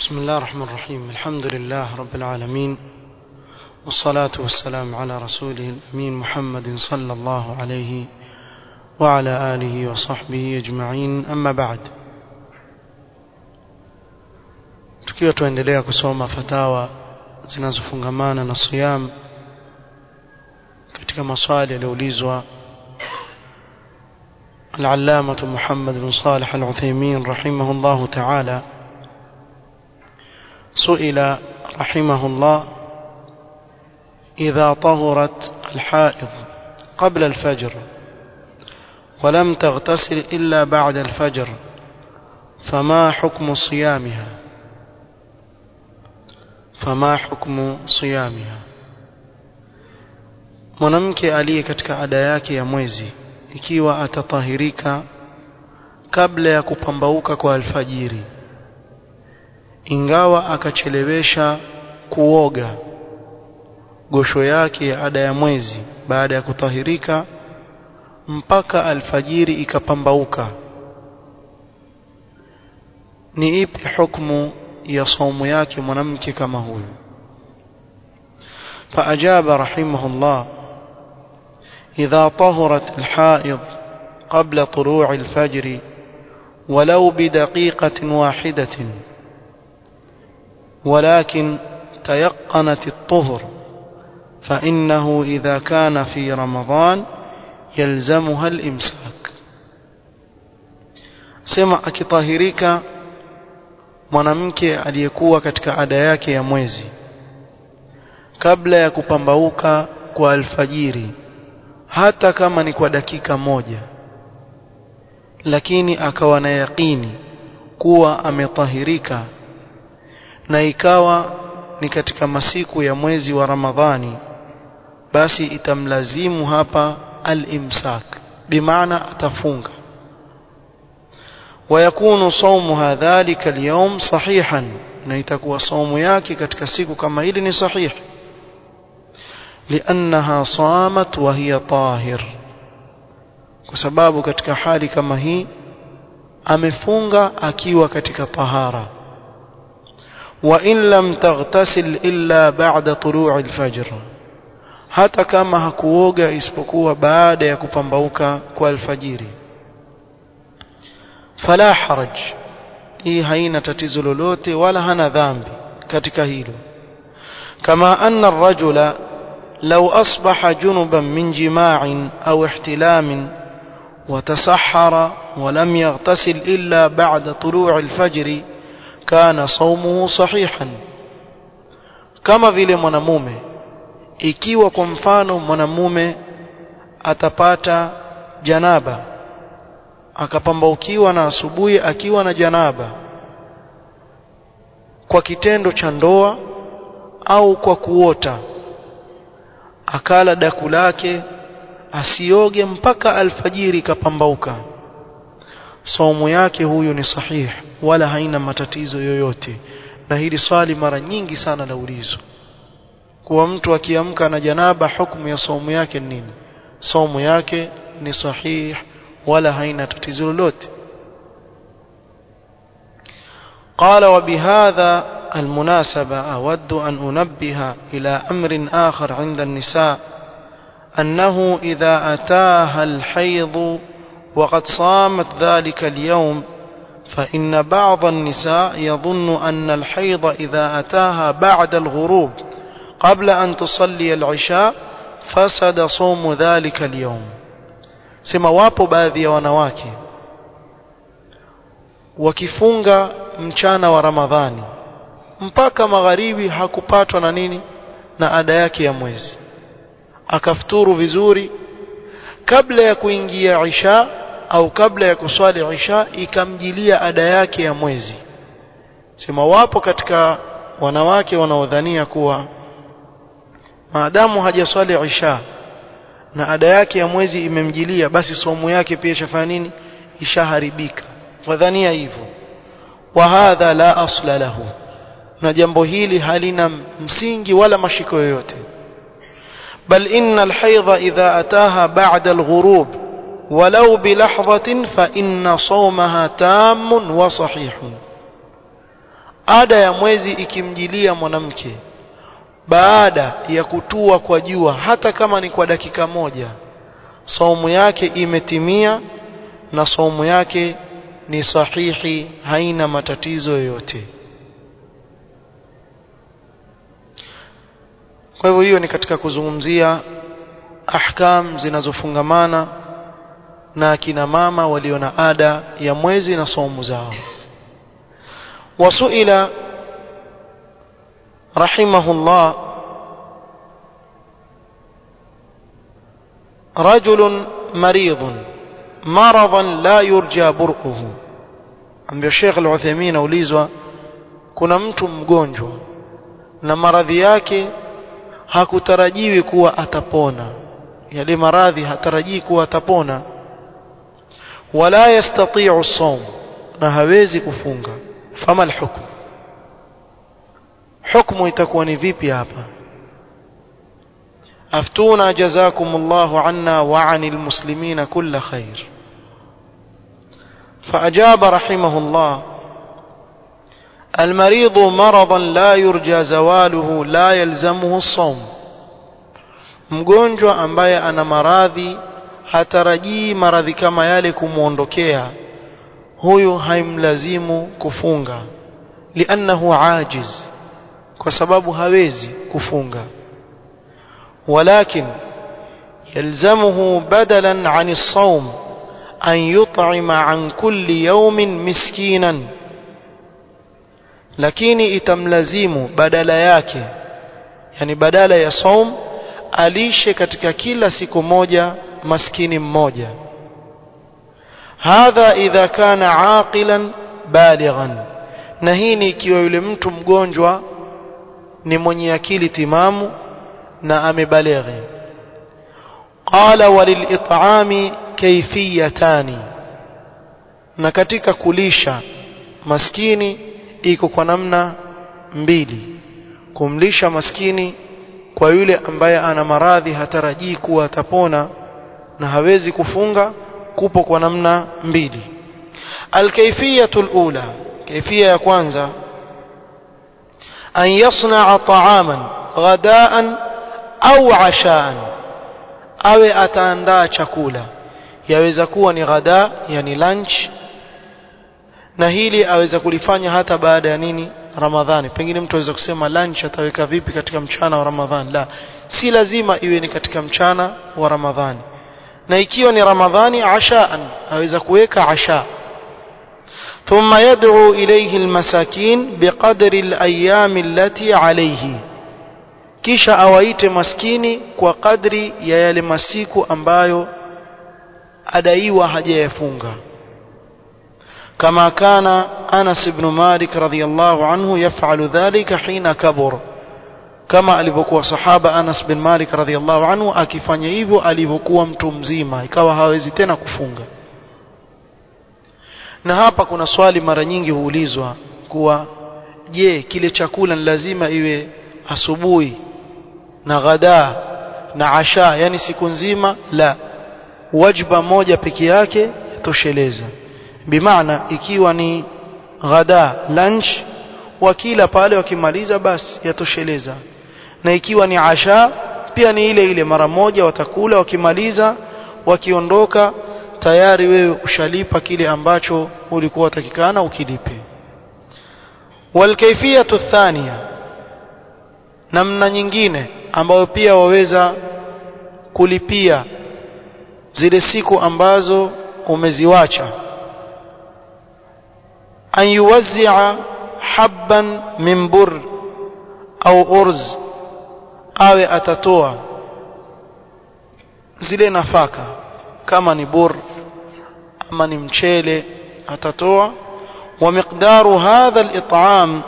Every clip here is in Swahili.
بسم الله الرحمن الرحيم. الحمد لله رب العالمين، والصلاة والسلام على رسوله الأمين محمد صلى الله عليه وعلى آله وصحبه أجمعين. أما بعد، tukiwa tuendelea kusoma fatawa zinazofungamana na siyam katika maswali yaliyoulizwa al-allamah Muhammad bin Salih al-Uthaymeen rahimahullah ta'ala. سئل رحمه الله: إذا طهرت الحائض قبل الفجر ولم تغتسل إلا بعد الفجر فما حكم صيامها؟ mwanamke aliye katika ada yake ya mwezi ikiwa atatahirika kabla ya kupambauka kwa alfajiri, ingawa akachelewesha kuoga gosho yake ya ada ya mwezi baada ya kutahirika mpaka alfajiri ikapambauka, ni ipi hukumu ya saumu yake mwanamke kama huyu? فأجاب رحمه الله: إذا طهرت الحائض قبل طلوع الفجر ولو بدقيقة واحدة ولكن تيقنت الطهر فإنه إذا كان في رمضان يلزمها الإمساك. sema akitahirika mwanamke aliyekuwa katika ada yake ya mwezi kabla ya kupambauka kwa alfajiri, hata kama ni kwa dakika moja, lakini akawa na yaqini kuwa ametahirika na ikawa ni katika masiku ya mwezi wa Ramadhani, basi itamlazimu hapa al-imsak, bimaana atafunga. ويكون صومها ذلك اليوم صحيحا, na itakuwa saumu yake katika siku kama hili ni sahih, لأنها صامت وهي طاهر, kwa sababu katika hali kama hii amefunga akiwa katika tahara. وإن لم تغتسل إلا بعد طلوع الفجر, hata kama hakuoga isipokuwa baada ya kupambauka kwa alfajiri. فلا حرج, hii haina tatizo lolote wala hana dhambi katika hilo. كما أن الرجل لو أصبح جنبا من جماع أو احتلام وتسحر ولم يغتسل إلا بعد طلوع الفجر كان صومه صحيحا. kama vile mwanamume, ikiwa kwa mfano mwanamume atapata janaba akapambaukiwa na asubuhi akiwa na janaba kwa kitendo cha ndoa au kwa kuota, akala daku lake, asioge mpaka alfajiri kapambauka, saumu yake huyu ni sahih wala haina matatizo yoyote. Na hili swali mara nyingi sana laulizwa, kwa mtu akiamka na janaba hukumu ya saumu yake nini? Saumu yake ni sahih wala haina tatizo lolote. قال: وبهذا المناسبة أود أن أنبه إلى أمر آخر عند النساء، أنه إذا أتاها الحيض وقد صامت ذلك اليوم فإن بعض النساء يظن أن الحيض إذا أتاها بعد الغروب قبل أن تصلي العشاء فسد صوم ذلك اليوم. sema wapo baadhi ya wanawake wakifunga mchana wa Ramadhani mpaka magharibi hakupatwa na nini, na ada yake ya mwezi, akafuturu vizuri kabla ya kuingia isha au kabla ya kuswali isha ikamjilia ada yake ya mwezi. Sema wapo katika wanawake wanaodhania kuwa maadamu hajaswali isha na ada yake ya mwezi imemjilia, basi somo yake pia shafanya nini, ishaharibika. Wadhania hivyo. Wa hadha la asla lahu, na jambo hili halina msingi wala mashiko yoyote. Bal inna alhaydha idha ataha ba'da alghurub walau bilahzatin fa inna sawmaha tamun wa sahihun, ada ya mwezi ikimjilia mwanamke baada ya kutua kwa jua, hata kama ni kwa dakika moja, saumu yake imetimia na saumu yake ni sahihi, haina matatizo yoyote. Kwa hivyo hiyo ni katika kuzungumzia ahkam zinazofungamana na kina mama walio na ada ya mwezi na saumu zao. Wasuila rahimahullah rajulun maridhun maradan la yurja bur'uhu. Ambaye Sheikh Al-Uthaymeen aulizwa, kuna mtu mgonjwa na maradhi yake hakutarajiwi kuwa atapona, yale maradhi hatarajii kuwa atapona, wala yastati'u as-sawm, na hawezi kufunga. Fama al-hukm, hukmu itakuwa ni vipi hapa? aftuna jazakumullahu anna wa 'anil muslimina kull khair. فأجاب رحمه الله: المريض مرضا لا يرجى زواله لا يلزمه الصوم. mgonjwa ambaye ana maradhi hatarajii maradhi kama yale kumuondokea, huyo haimlazimu kufunga, li'annahu ajiz, kwa sababu hawezi kufunga. walakin yalzamuhu badalan 'ani as-sawm an yut'ima 'an kulli yawmin miskinan, lakini itamlazimu badala yake, yani badala ya saum, alishe katika kila siku moja maskini mmoja. hadha idha kana aqilan balighan, na hii ni ikiwa yule mtu mgonjwa ni mwenye akili timamu na amebalighi. qala walil it'ami kayfiyatani, na katika kulisha maskini iko kwa namna mbili. Kumlisha maskini kwa yule ambaye ana maradhi hatarajii kuwa atapona na hawezi kufunga kupo kwa namna mbili. Alkayfiyatul ula, kayfia ya kwanza, an yasna'a ta'aman ghadaan au ashaan, awe ataandaa chakula, yaweza kuwa ni ghada, yani lunch, na hili aweza kulifanya hata baada ya nini, Ramadhani. Pengine mtu aweza kusema lunch ataweka vipi katika mchana wa Ramadhani? La, si lazima iwe ni katika mchana wa Ramadhani. Na ikiwa ni Ramadhani, ashaan, aweza kuweka asha. thumma yad'u ilayhi almasakin biqadri alayam allati alayhi, kisha awaite maskini kwa kadri ya yale masiku ambayo adaiwa hajayafunga. كما كان أنس بن مالك رضي الله عنه يفعل ذلك حين كبر, كما alivyokuwa sahaba Anas bin Malik radhiyallahu anhu akifanya hivyo alivyokuwa mtu mzima, ikawa hawezi tena kufunga. Na hapa kuna swali mara nyingi huulizwa kuwa, je, kile chakula ni lazima iwe asubuhi na ghada na asha, yani siku nzima? La, wajba moja peke yake tosheleza. Bimaana ikiwa ni ghada, lunch, wakila pale wakimaliza basi yatosheleza. Na ikiwa ni asha pia ni ile ile, mara moja watakula, wakimaliza wakiondoka tayari wewe ushalipa kile ambacho ulikuwa utakikana ukilipe. Walkayfiyatu thania, namna nyingine ambayo pia waweza kulipia zile siku ambazo umeziwacha, an yuwazzi'a habban min burr au urz, awe atatoa zile nafaka kama ni burr ama ni mchele atatoa. wa miqdaru hadha al-it'am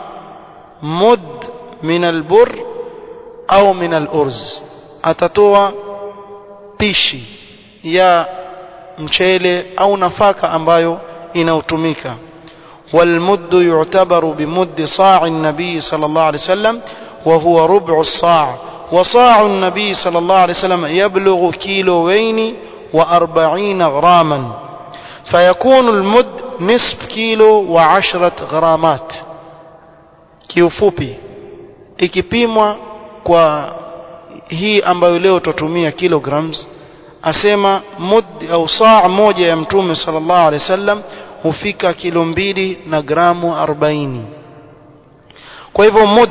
mud min al-burr au min al-urz, atatoa pishi ya mchele au nafaka ambayo inautumika. والمد يعتبر بمد صاع النبي صلى الله عليه وسلم وهو ربع الصاع, وصاع النبي صلى الله عليه وسلم يبلغ 240 غراما, فيكون المد نصف كيلو و10 غرامات. kiufupi ikipimwa kwa hii ambayo leo tutumia kilograms, asema mud au saa moja ya Mtume sallallahu alaihi wasallam hufika kilo 2 na gramu 40. Kwa hivyo mud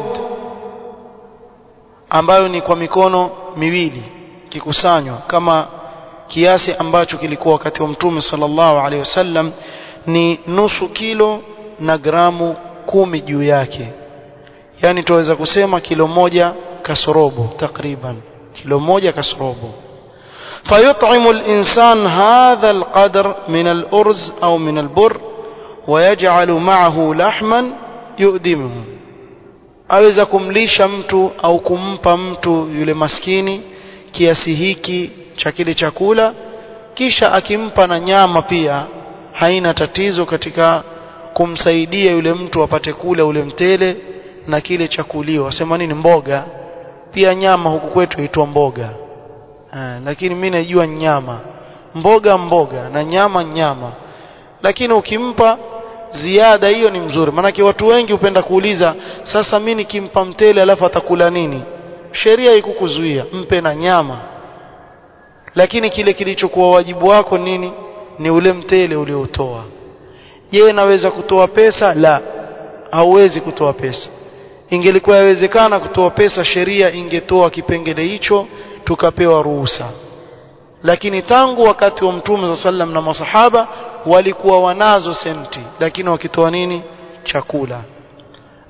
ambayo ni kwa mikono miwili kikusanywa kama kiasi ambacho kilikuwa wakati wa Mtume sallallahu alaihi wasallam ni nusu kilo na gramu 10 juu yake, yani tuweza kusema kilo 1 kasorobo, takriban kilo 1 kasorobo. فيطعم الإنسان هذا القدر من الأرز أو من البر ويجعل معه لحما يؤدمه. aweza kumlisha mtu au kumpa mtu yule maskini kiasi hiki cha kile chakula, kisha akimpa na nyama pia haina tatizo katika kumsaidia yule mtu apate kula ule mtele na kile chakulio. Wasema nini? Mboga. Pia nyama huku kwetu huitwa mboga, lakini mimi najua nyama. Mboga mboga na nyama nyama, lakini ukimpa ziada hiyo ni mzuri. Maana watu wengi hupenda kuuliza, sasa mimi nikimpa mtele alafu atakula nini? Sheria ikukuzuia mpe na nyama, lakini kile kilichokuwa wajibu wako nini? Ni ule mtele uliotoa. Je, naweza kutoa pesa? La, hauwezi kutoa pesa. Ingelikuwa yawezekana kutoa pesa, sheria ingetoa kipengele hicho tukapewa ruhusa. Lakini tangu wakati wa Mtume sallam na masahaba walikuwa wanazo senti, lakini wakitoa nini? Chakula.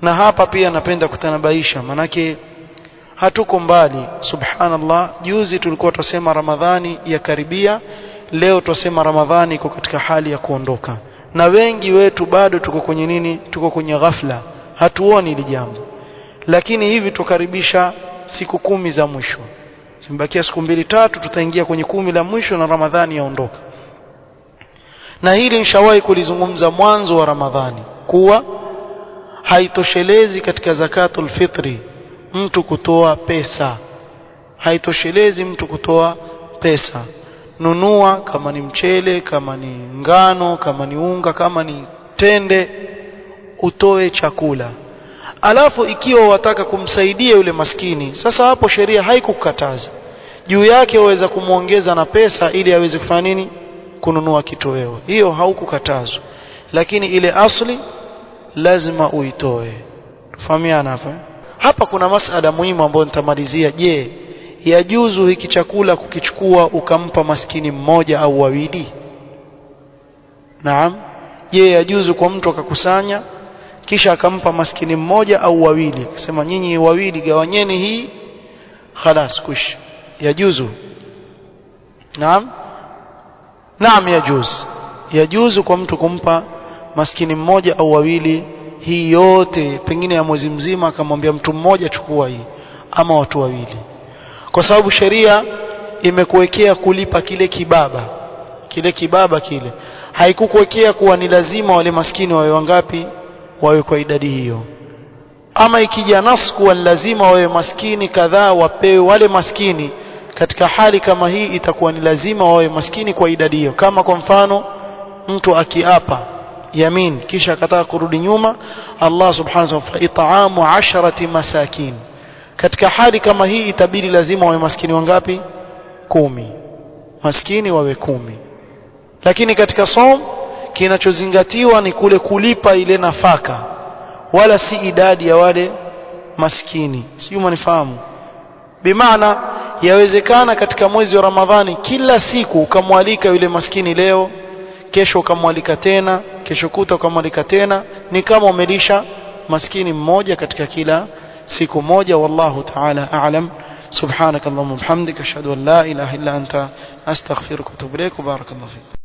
Na hapa pia napenda kutanabaisha, manake hatuko mbali. Subhanallah, juzi tulikuwa tusema Ramadhani ya karibia, leo tusema Ramadhani iko katika hali ya kuondoka, na wengi wetu bado tuko kwenye nini? Tuko kwenye ghafla, hatuoni hili jambo. Lakini hivi tukaribisha siku 10 za mwisho, zimebakia siku 2-3 tutaingia kwenye 10 la mwisho na Ramadhani yaondoka. Na hili nishawahi kulizungumza mwanzo wa Ramadhani kuwa haitoshelezi katika zakatul fitri mtu kutoa pesa, haitoshelezi mtu kutoa pesa. Nunua kama ni mchele, kama ni ngano, kama ni unga, kama ni tende, utoe chakula. Alafu ikiwa wataka kumsaidia yule maskini, sasa hapo sheria haikukataza, juu yake waweza kumuongeza na pesa ili aweze kufanya nini? Kununua kitoweo. Hiyo haukukatazwa, lakini ile asli lazima uitoe. Tufahamiana hapa. Hapa kuna masala muhimu ambayo nitamalizia. Je, yajuzu hiki chakula kukichukua ukampa maskini mmoja au wawili? Naam. Je, yajuzu kwa mtu akakusanya kisha akampa maskini mmoja au wawili, akasema nyinyi wawili gawanyeni hii, khalas kush? Yajuzu? Naam. Naam, yajuzu. Yajuzu kwa mtu kumpa maskini mmoja au wawili hii yote, pengine ya mwezi mzima, akamwambia mtu mmoja chukua hii, ama watu wawili, kwa sababu sheria imekuwekea kulipa kile kibaba kile. Haikukuwekea kuwa ni lazima wale maskini wawe wangapi, wawe kwa idadi hiyo. Ama ikija nas kuwa lazima wawe maskini kadhaa wapewe wale maskini, katika hali kama hii itakuwa ni lazima wawe maskini kwa idadi hiyo. Kama kwa mfano mtu akiapa yamin kisha akataka kurudi nyuma, Allah subhanahu wa ta'ala, it'amu 10 masakin, katika hali kama hii itabidi lazima wawe maskini wangapi? 10. Maskini wawe 10. Lakini katika som kinachozingatiwa ni kule kulipa ile nafaka, wala si idadi ya wale maskini. Sio, mnifahamu? Bimaana yawezekana katika mwezi wa Ramadhani kila siku ukamwalika yule maskini, leo kesho ukamwalika tena, kesho kuta ukamwalika tena, ni kama umelisha maskini mmoja katika kila siku moja. Wallahu ta'ala a'lam. Subhanakallahumma wa bihamdika ashhadu an la ilaha illa anta astaghfiruka wa atubu ilaik. Barakallahu fik.